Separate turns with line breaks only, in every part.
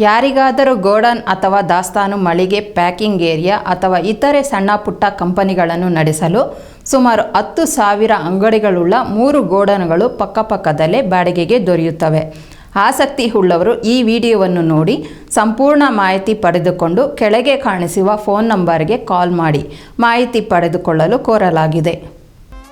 ಯಾರಿಗಾದರೂ ಗೋಡನ್ ಅಥವಾ ದಾಸ್ತಾನು ಮಳಿಗೆ ಪ್ಯಾಕಿಂಗ್ ಏರಿಯಾ ಅಥವಾ ಇತರೆ ಸಣ್ಣ ಪುಟ್ಟ ಕಂಪನಿಗಳನ್ನು ನಡೆಸಲು ಸುಮಾರು 10,000 ಅಂಗಡಿಗಳುಳ್ಳ 3 ಗೋಡನ್ಗಳು ಪಕ್ಕಪಕ್ಕದಲ್ಲೇ ಬಾಡಿಗೆಗೆ ದೊರೆಯುತ್ತವೆ. ಆಸಕ್ತಿ ಉಳ್ಳವರು ಈ ವಿಡಿಯೋವನ್ನು ನೋಡಿ ಸಂಪೂರ್ಣ ಮಾಹಿತಿ ಪಡೆದುಕೊಂಡು ಕೆಳಗೆ ಕಾಣಿಸುವ ಫೋನ್ ನಂಬರ್ಗೆ ಕಾಲ್ ಮಾಡಿ ಮಾಹಿತಿ ಪಡೆದುಕೊಳ್ಳಲು ಕೋರಲಾಗಿದೆ.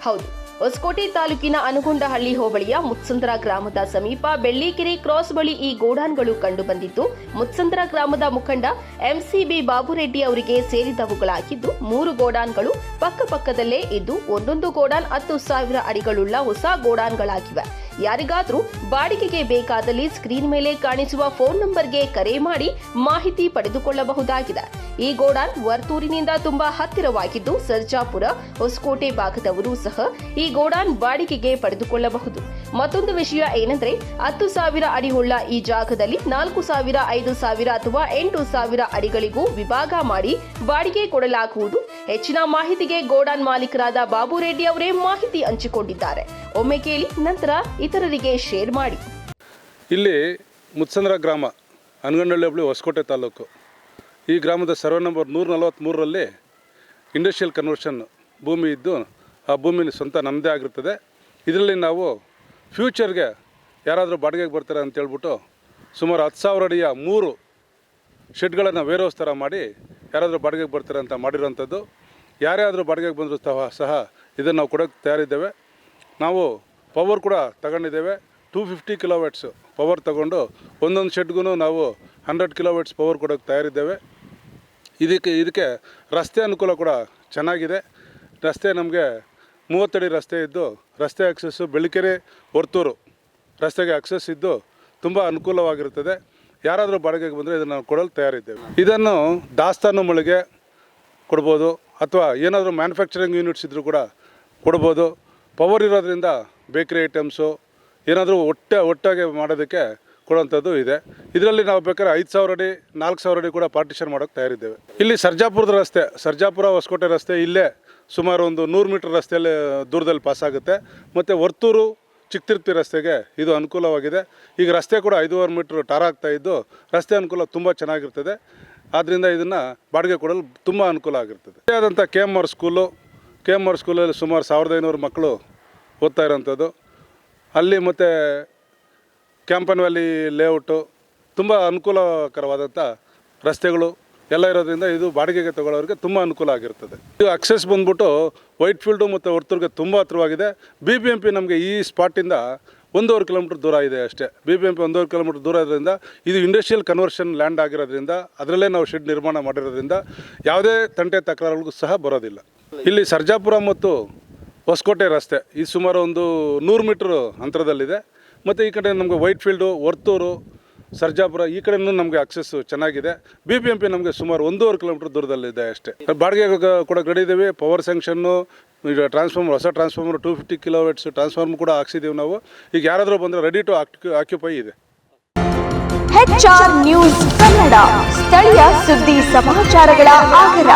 ಹೌದು, ಹೊಸಕೋಟೆ ತಾಲೂಕಿನ ಅನಗೊಂಡಹಳ್ಳಿ ಹೋಬಳಿಯ ಮುತ್ಸಂದ್ರ ಗ್ರಾಮದ ಸಮೀಪ ಬೆಳ್ಳಿಕೆರೆ ಕ್ರಾಸ್ ಬಳಿ ಈ ಗೋಡಾನ್ಗಳು ಕಂಡುಬಂದಿದ್ದು, ಮುತ್ಸಂದ್ರ ಗ್ರಾಮದ ಮುಖಂಡ ಎಂಸಿಬಿ ಬಾಬುರೆಡ್ಡಿ ಅವರಿಗೆ ಸೇರಿದವುಗಳಾಗಿದ್ದು 3 ಗೋಡಾನ್ಗಳು ಪಕ್ಕಪಕ್ಕದಲ್ಲೇ ಇದ್ದು ಒಂದೊಂದು ಗೋಡಾನ್ 10,000 ಅಡಿಗಳುಳ್ಳ ಹೊಸ ಗೋಡಾನ್ಗಳಾಗಿವೆ. ಯಾರಿಗಾದ್ರೂ ಬಾಡಿಗೆಗೆ ಬೇಕಾದಲ್ಲಿ ಸ್ಕ್ರೀನ್ ಮೇಲೆ ಕಾಣಿಸುವ ಫೋನ್ ನಂಬರ್ಗೆ ಕರೆ ಮಾಡಿ ಮಾಹಿತಿ ಪಡೆದುಕೊಳ್ಳಬಹುದಾಗಿದೆ. ಈ ಗೋಡಾನ್ ವರ್ತೂರಿನಿಂದ ತುಂಬಾ ಹತ್ತಿರವಾಗಿದ್ದು ಸರ್ಜಾಪುರ, ಹೊಸಕೋಟೆ ಭಾಗದವರು ಸಹ ಈ ಗೋಡಾನ್ ಬಾಡಿಗೆಗೆ ಪಡೆದುಕೊಳ್ಳಬಹುದು. ಮತ್ತೊಂದು ವಿಷಯ ಏನೆಂದರೆ 10,000 ಅಡಿ ಉಳ್ಳ ಈ ಜಾಗದಲ್ಲಿ 4,000, 5,000 ಅಥವಾ 8,000 ಅಡಿಗಳಿಗೂ ವಿಭಾಗ ಮಾಡಿ ಬಾಡಿಗೆ ಕೊಡಲಾಗುವುದು. ಹೆಚ್ಚಿನ ಮಾಹಿತಿಗೆ ಗೋಡಾನ್ ಮಾಲೀಕರಾದ ಬಾಬುರೆಡ್ಡಿ ಅವರೇ ಮಾಹಿತಿ ಹಂಚಿಕೊಂಡಿದ್ದಾರೆ. ಒಮ್ಮೆ ಕೇಳಿ, ನಂತರ ಇತರರಿಗೆ ಶೇರ್ ಮಾಡಿ.
ಇಲ್ಲಿ ಮುತ್ಸಂದ್ರ ಗ್ರಾಮ, ಅನಗೊಂಡಹಳ್ಳಿ ಹೋಬಳಿ, ಹೊಸಕೋಟೆ ತಾಲೂಕು. ಈ ಗ್ರಾಮದ ಸರ್ವೆ ನಂಬರ್ 143ರಲ್ಲಿ ಇಂಡಸ್ಟ್ರಿಯಲ್ ಕನ್ವರ್ಷನ್ ಭೂಮಿ ಇದ್ದು, ಆ ಭೂಮಿ ಸ್ವಂತ ನಮ್ಮದೇ ಆಗಿರ್ತದೆ. ಇದರಲ್ಲಿ ನಾವು ಫ್ಯೂಚರ್ಗೆ ಯಾರಾದರೂ ಬಾಡಿಗೆಗೆ ಬರ್ತಾರೆ ಅಂತೇಳ್ಬಿಟ್ಟು ಸುಮಾರು 10,000 ಅಡಿಯ 3 ಶೆಡ್ಗಳನ್ನು ವೇರ್ಹೌಸ್ ಥರ ಮಾಡಿ ಯಾರಾದರೂ ಬಾಡಿಗೆಗೆ ಬರ್ತಾರೆ ಅಂತ ಮಾಡಿರೋಂಥದ್ದು. ಯಾರೇ ಆದರೂ ಬಾಡಿಗೆಗೆ ಬಂದರೂ ಸಹ ಇದನ್ನು ನಾವು ಕೊಡೋಕ್ಕೆ ತಯಾರಿದ್ದೇವೆ. ನಾವು ಪವರ್ ಕೂಡ ತಗೊಂಡಿದ್ದೇವೆ. 250 ಕಿಲೋವ್ಯಾಟ್ಸ್ ಪವರ್ ತಗೊಂಡು ಒಂದೊಂದು ಶೆಡ್ಗೂ ನಾವು 100 ಕಿಲೋವ್ಯಾಟ್ಸ್ ಪವರ್ ಕೊಡೋಕ್ಕೆ ತಯಾರಿದ್ದೇವೆ. ಇದಕ್ಕೆ ರಸ್ತೆ ಅನುಕೂಲ ಕೂಡ ಚೆನ್ನಾಗಿದೆ. ರಸ್ತೆ ನಮಗೆ 30 ಅಡಿ ರಸ್ತೆ ಇದ್ದು, ರಸ್ತೆ ಆಕ್ಸಸ್ಸು ಬೆಳ್ಳಿಕೆರೆ ವರ್ತೂರು ರಸ್ತೆಗೆ ಆಕ್ಸಸ್ ಇದ್ದು ತುಂಬ ಅನುಕೂಲವಾಗಿರುತ್ತದೆ. ಯಾರಾದರೂ ಬಾಡಿಗೆಗೆ ಬಂದರೆ ಇದನ್ನು ನಾವು ಕೊಡಲು ತಯಾರಿದ್ದೇವೆ. ಇದನ್ನು ದಾಸ್ತಾನು ಮಳಿಗೆ ಕೊಡ್ಬೋದು, ಅಥವಾ ಏನಾದರೂ ಮ್ಯಾನುಫ್ಯಾಕ್ಚರಿಂಗ್ ಯೂನಿಟ್ಸ್ ಇದ್ದರೂ ಕೂಡ ಕೊಡ್ಬೋದು. ಪವರ್ ಇರೋದ್ರಿಂದ ಬೇಕ್ರಿ ಐಟಮ್ಸು ಏನಾದರೂ ಒಟ್ಟಾಗಿ ಮಾಡೋದಕ್ಕೆ ಕೊಡುವಂಥದ್ದು ಇದೆ. ಇದರಲ್ಲಿ ನಾವು ಬೇಕಾದ್ರೆ 5,000 ಅಡಿ, 4,000 ಅಡಿ ಕೂಡ ಪಾರ್ಟಿಷನ್ ಮಾಡೋಕ್ಕೆ ತಯಾರಿದ್ದೇವೆ. ಇಲ್ಲಿ ಸರ್ಜಾಪುರದ ರಸ್ತೆ, ಸರ್ಜಾಪುರ ಹೊಸಕೋಟೆ ರಸ್ತೆ ಇಲ್ಲೇ ಸುಮಾರು ಒಂದು 100 ಮೀಟರ್ ರಸ್ತೆಯಲ್ಲಿ ದೂರದಲ್ಲಿ ಪಾಸ್ ಆಗುತ್ತೆ. ಮತ್ತು ವರ್ತೂರು ಚಿಕ್ಕತಿರ್ತಿ ರಸ್ತೆಗೆ ಇದು ಅನುಕೂಲವಾಗಿದೆ. ಈಗ ರಸ್ತೆ ಕೂಡ 5.5 ಮೀಟ್ರ್ ಟಾರ್ ಆಗ್ತಾ ಇದ್ದು ರಸ್ತೆ ಅನುಕೂಲ ತುಂಬ ಚೆನ್ನಾಗಿರ್ತದೆ. ಆದ್ದರಿಂದ ಇದನ್ನು ಬಾಡಿಗೆ ಕೊಡಲು ತುಂಬ ಅನುಕೂಲ ಆಗಿರ್ತದೆ. ಆದಂಥ KMR ಸ್ಕೂಲಲ್ಲಿ ಸುಮಾರು 1,500 ಮಕ್ಕಳು ಓದ್ತಾ ಇರೋಂಥದ್ದು. ಅಲ್ಲಿ ಮತ್ತು ಕ್ಯಾಂಪನ್ ವ್ಯಾಲಿ ಲೇಔಟು ತುಂಬ ಅನುಕೂಲಕರವಾದಂಥ ರಸ್ತೆಗಳು ಎಲ್ಲ ಇರೋದ್ರಿಂದ ಇದು ಬಾಡಿಗೆಗೆ ತಗೊಳ್ಳೋರಿಗೆ ತುಂಬ ಅನುಕೂಲ ಆಗಿರ್ತದೆ. ಇದು ಅಕ್ಸೆಸ್ ಬಂದ್ಬಿಟ್ಟು ವೈಟ್ ಫೀಲ್ಡು ಮತ್ತು ವರ್ತೂರಿಗೆ ತುಂಬ ಹತ್ರವಾಗಿದೆ. BBMP ನಮಗೆ ಈ ಸ್ಪಾಟಿಂದ 1.5 ಕಿಲೋಮೀಟ್ರ್ ದೂರ ಇದೆ ಅಷ್ಟೇ. BBMP 1.5 ಕಿಲೋಮೀಟ್ರ್ ದೂರ ಇರೋದ್ರಿಂದ ಇದು ಇಂಡಸ್ಟ್ರಿಯಲ್ ಕನ್ವರ್ಷನ್ ಲ್ಯಾಂಡ್ ಆಗಿರೋದ್ರಿಂದ ಅದರಲ್ಲೇ ನಾವು ಶೆಡ್ ನಿರ್ಮಾಣ ಮಾಡಿರೋದ್ರಿಂದ ಯಾವುದೇ ತಂಟೆ ತಕರಾರುಗಳಿಗೂ ಸಹ ಬರೋದಿಲ್ಲ. ಇಲ್ಲಿ ಸರ್ಜಾಪುರ ಮತ್ತು ಹೊಸಕೋಟೆ ರಸ್ತೆ ಈ ಸುಮಾರು ಒಂದು 100 ಮೀಟ್ರ್ ಅಂತರದಲ್ಲಿದೆ. ಮತ್ತು ಈ ಕಡೆ ನಮಗೆ ವೈಟ್ ಫೀಲ್ಡು, ವರ್ತೂರು, ಸರ್ಜಾಪುರ ಈ ಕಡೆಯೂ ನಮಗೆ ಆಕ್ಸೆಸ್ಸು ಚೆನ್ನಾಗಿದೆ. BBMP ನಮಗೆ ಸುಮಾರು 1.5 ಕಿಲೋಮೀಟ್ರ್ ದೂರದಲ್ಲಿದೆ ಅಷ್ಟೇ. ಬಾಡಿಗೆ ಕೂಡ ರೆಡಿ ಇದ್ದೀವಿ. ಪವರ್ ಸ್ಯಾಂಕ್ಷನ್ನು, ಈಗ ಟ್ರಾನ್ಸ್ಫಾರ್ಮರ್, ಹೊಸ ಟ್ರಾನ್ಸ್ಫಾರ್ಮರ್ 250 ಕಿಲೋವ್ಯಾಟ್ಸ್ ಟ್ರಾನ್ಸ್ಫಾರ್ಮರ್ ಕೂಡ ಹಾಕ್ಸಿದ್ದೀವಿ ನಾವು. ಈಗ ಯಾರಾದರೂ ಬಂದರೆ ರೆಡಿ ಟು ಆಕ್ಯುಪೈ ಇದೆ.
HR ನ್ಯೂಸ್ ಕನ್ನಡ, ಸ್ಥಳೀಯ ಸುದ್ದಿ ಸಮಾಚಾರಗಳ ಆಗರ.